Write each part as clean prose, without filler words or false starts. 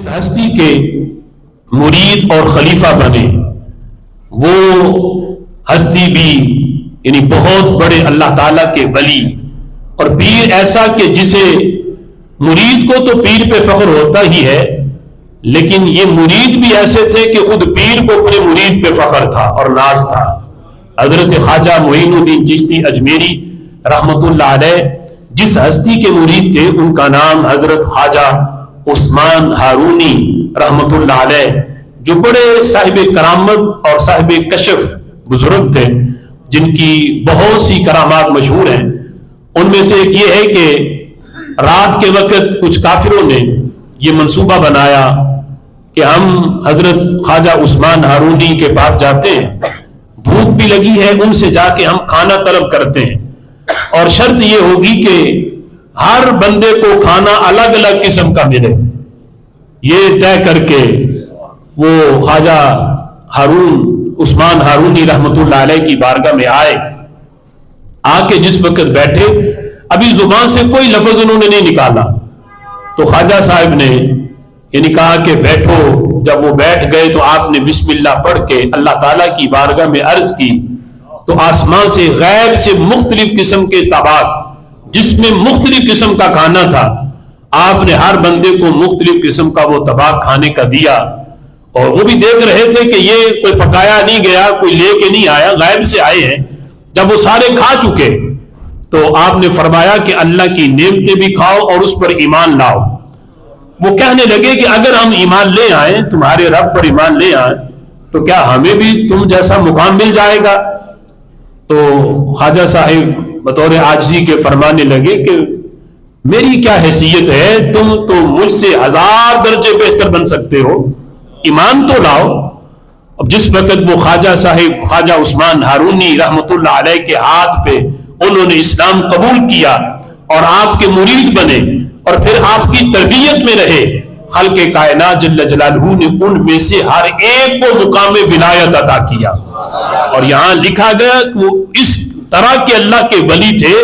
جس ہستی کے مرید اور خلیفہ بنے وہ ہستی بھی یعنی بہت بڑے اللہ تعالیٰ کے ولی اور پیر ایسا کہ جسے مرید کو تو پیر پہ فخر ہوتا ہی ہے، لیکن یہ مرید بھی ایسے تھے کہ خود پیر کو اپنے مرید پہ فخر تھا اور ناز تھا۔ حضرت خواجہ معین الدین چشتی اجمیری رحمت اللہ علیہ جس ہستی کے مرید تھے ان کا نام حضرت خواجہ عثمان ہارونی رحمت اللہ علیہ، جو بڑے صاحب کرامت اور صاحب کشف بزرگ تھے، جن کی بہت سی کرامات مشہور ہیں۔ ان میں سے ایک یہ ہے کہ رات کے وقت کچھ کافروں نے یہ منصوبہ بنایا کہ ہم حضرت خواجہ عثمان ہارونی کے پاس جاتے ہیں، بھوک بھی لگی ہے، ان سے جا کے ہم کھانا طلب کرتے ہیں، اور شرط یہ ہوگی کہ ہر بندے کو کھانا الگ الگ قسم کا ملے۔ یہ طے کر کے وہ خواجہ عثمان ہارونی رحمت اللہ علیہ کی بارگاہ میں آئے، آ کے جس وقت بیٹھے ابھی زبان سے کوئی لفظ انہوں نے نہیں نکالا، تو خواجہ صاحب نے یعنی کہا کہ بیٹھو۔ جب وہ بیٹھ گئے تو آپ نے بسم اللہ پڑھ کے اللہ تعالیٰ کی بارگاہ میں عرض کی، تو آسمان سے غیب سے مختلف قسم کے طباق جس میں مختلف قسم کا کھانا تھا، آپ نے ہر بندے کو مختلف قسم کا وہ طباق کھانے کا دیا، اور وہ بھی دیکھ رہے تھے کہ یہ کوئی پکایا نہیں گیا، کوئی لے کے نہیں آیا، غیب سے آئے ہیں۔ جب وہ سارے کھا چکے تو آپ نے فرمایا کہ اللہ کی نعمتیں بھی کھاؤ اور اس پر ایمان لاؤ۔ وہ کہنے لگے کہ اگر ہم ایمان لے آئیں، تمہارے رب پر ایمان لے آئیں، تو کیا ہمیں بھی تم جیسا مقام مل جائے گا؟ تو خواجہ صاحب بطور عاجزی کے فرمانے لگے کہ میری کیا حیثیت ہے، تم تو مجھ سے 1000 درجے بہتر بن سکتے ہو، ایمان تو لاؤ۔ اب جس وقت وہ خواجہ صاحب خواجہ عثمان ہارونی رحمت اللہ علیہ کے ہاتھ پہ انہوں نے اسلام قبول کیا اور آپ کے مرید بنے اور پھر آپ کی تربیت میں رہے، خلق کائنات جل جلالہ نے ان میں سے ہر ایک کو مقام ولایت عطا کیا۔ اور یہاں لکھا گیا کہ وہ اس طرح کے اللہ کے ولی تھے،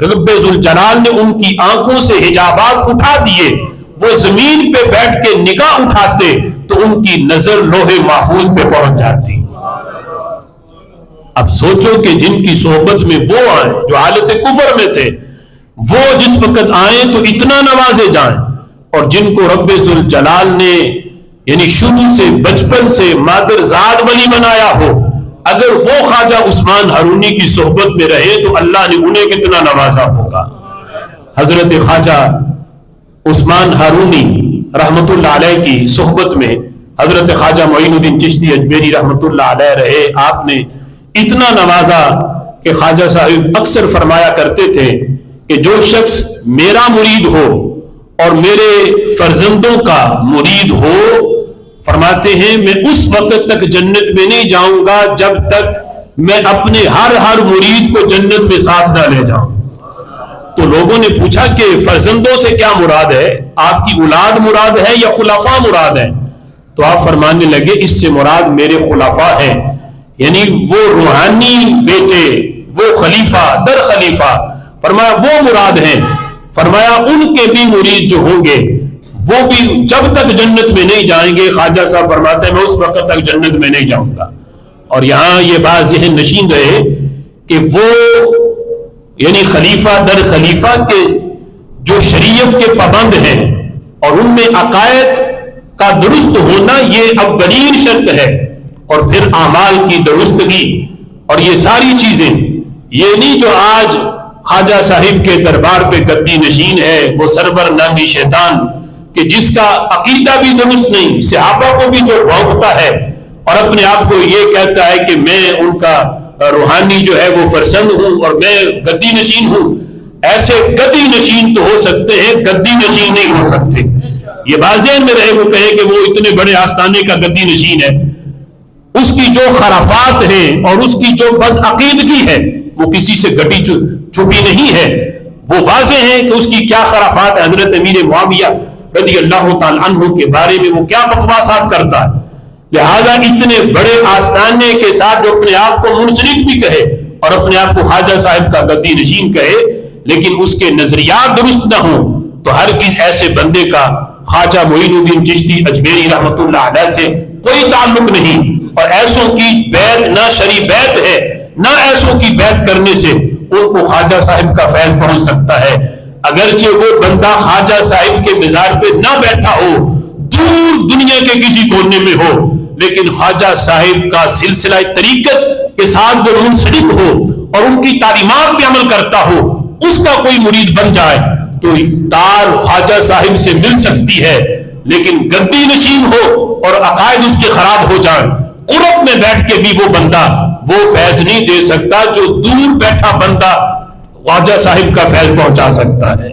رب ذوالجلال نے ان کی آنکھوں سے حجابات اٹھا دیے، وہ زمین پہ بیٹھ کے نگاہ اٹھاتے تو ان کی نظر لوح محفوظ پہ پہنچ جاتی۔ اب سوچو کہ جن کی صحبت میں وہ آئیں جو حالت کفر میں تھے، وہ جس وقت آئیں تو اتنا نوازے جائیں، اور جن کو رب ذوالجلال نے یعنی شروع سے بچپن سے مادر زاد ولی بنایا ہو، اگر وہ خواجہ عثمان ہارونی کی صحبت میں رہے تو اللہ نے انہیں کتنا نوازا ہوگا۔ حضرت خواجہ عثمان ہارونی رحمت اللہ علیہ کی صحبت میں حضرت خواجہ معین الدین چشتی اجمیری رحمت اللہ علیہ رہے، آپ نے اتنا نوازا کہ خواجہ صاحب اکثر فرمایا کرتے تھے کہ جو شخص میرا مرید ہو اور میرے فرزندوں کا مرید ہو، فرماتے ہیں میں اس وقت تک جنت میں نہیں جاؤں گا جب تک میں اپنے ہر مرید کو جنت میں ساتھ نہ لے جاؤں۔ تو لوگوں نے پوچھا کہ فرزندوں سے کیا مراد ہے، آپ کی اولاد مراد ہے یا خلفاء مراد ہے؟ تو آپ فرمانے لگے اس سے مراد میرے خلفاء ہیں، یعنی وہ روحانی بیٹے، وہ خلیفہ در خلیفہ، فرمایا وہ مراد ہیں۔ فرمایا ان کے بھی مرید جو ہوں گے وہ بھی جب تک جنت میں نہیں جائیں گے، خواجہ صاحب فرماتے ہیں میں اس وقت تک جنت میں نہیں جاؤں گا۔ اور یہاں یہ بات ذہن نشین رہے کہ وہ یعنی خلیفہ در خلیفہ کے جو شریعت کے پابند ہیں اور ان میں عقائد کا درست ہونا یہ اولین شرط ہے، اور پھر اعمال کی درستگی، اور یہ ساری چیزیں یہ نہیں جو آج خواجہ صاحب کے دربار پہ گدی نشین ہے وہ سرور نامی شیطان کہ جس کا عقیدہ بھی درست نہیں، صحابہ کو بھی جو بھونکتا ہے اور اپنے آپ کو یہ کہتا ہے کہ میں ان کا روحانی جو ہے وہ فرزند ہوں اور میں گدی نشین ہوں۔ ایسے گدی نشین تو ہو سکتے ہیں، گدی نشین نہیں ہو سکتے۔ یہ بات ذہن میں رہے، وہ کہے کہ وہ اتنے بڑے آستانے کا گدی نشین ہے، اس کی جو خرافات ہیں اور اس کی جو بد عقیدگی ہے وہ کسی سے گٹی چھپی نہیں ہے، وہ واضح ہے کہ اس کی کیا خرافات ہے۔ حضرت امیر معاویہ رضی اللہ تعالی عنہ کے بارے میں وہ کیا بکواسات کرتا ہے، لہذا اتنے بڑے آستانے کے ساتھ جو اپنے آپ کو منسلک بھی کہے اور اپنے آپ کو خواجہ صاحب کا گدی نشین کہے، لیکن اس کے نظریات درست نہ ہوں تو ہرگز ایسے بندے کا خواجہ معین الدین چشتی اجمیری رحمۃ اللہ علیہ سے کوئی تعلق نہیں، اور ایسوں کی بیعت نہ شرعی بیعت ہے، نہ ایسوں کی بیعت کرنے سے ان کو خواجہ صاحب کا فیض پہنچ سکتا ہے۔ اگرچہ وہ بندہ خواجہ صاحب کے مزار پہ نہ بیٹھا ہو، دور دنیا کے کسی کونے میں ہو، لیکن خواجہ صاحب کا سلسلہ طریقت کے ساتھ وہ منسلک ہو اور ان کی تعلیمات پہ عمل کرتا ہو، اس کا کوئی مرید بن جائے تو تار خواجہ صاحب سے مل سکتی ہے، لیکن گدی نشین ہو اور عقائد اس کے خراب ہو جائیں، قرب میں بیٹھ کے بھی وہ بندہ وہ فیض نہیں دے سکتا جو دور بیٹھا بندہ خواجہ صاحب کا فیض پہنچا سکتا ہے۔